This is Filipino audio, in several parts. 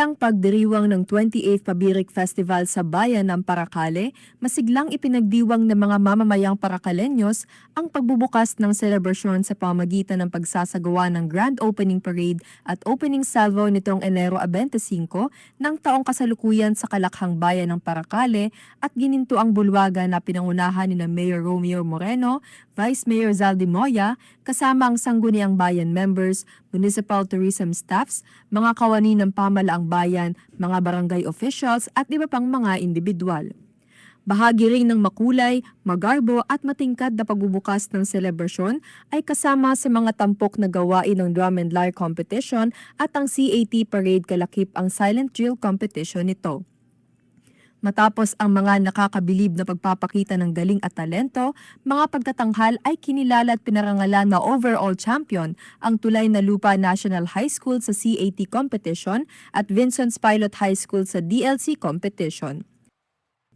Bilang pagdiriwang ng 28th Pabirik Festival sa bayan ng Paracale, masiglang ipinagdiwang ng mga mamamayang Paracaleños ang pagbubukas ng selebrasyon sa pamamagitan ng pagsasagawa ng Grand Opening Parade at Opening Salvo nitong Enero 25 ng taong kasalukuyan sa kalakhang bayan ng Paracale at gininto ang bulwaga na pinangunahan ni Mayor Romeo Moreno, Vice Mayor Zaldi Moya, kasama ang sangguniang bayan members, municipal tourism staffs, mga kawani ng pamalaang bayan, mga barangay officials at iba pang mga individual. Bahagi rin ng makulay, magarbo at matingkad na pagbubukas ng selebrasyon ay kasama sa mga tampok na gawain ng Drum and Lyre Competition at ang CAT Parade kalakip ang Silent Drill Competition nito. Matapos ang mga nakakabilib na pagpapakita ng galing at talento, mga pagtatanghal ay kinilala at pinarangalan na overall champion ang Tulay na Lupa National High School sa CAT competition at Vincent's Pilot High School sa DLC competition.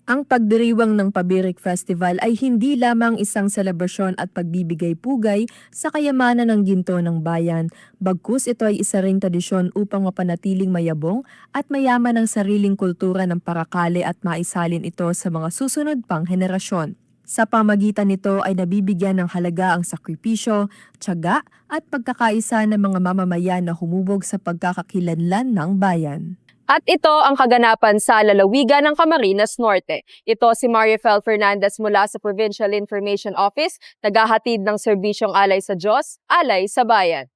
Ang pagdiriwang ng Pabirik Festival ay hindi lamang isang selebrasyon at pagbibigay-pugay sa kayamanan ng ginto ng bayan, bagkus ito ay isa ring tradisyon upang mapanatiling mayabong at mayaman ang sariling kultura ng Paracale at maisalin ito sa mga susunod pang henerasyon. Sa pamagitan nito ay nabibigyan ng halaga ang sakripisyo, tiyaga at pagkakaisa ng mga mamamayan na humubog sa pagkakakilanlan ng bayan. At ito ang kaganapan sa lalawigan ng Camarines Norte. Ito si Marifel Fernandez mula sa Provincial Information Office, naghahatid ng serbisyong alay sa Diyos, alay sa bayan.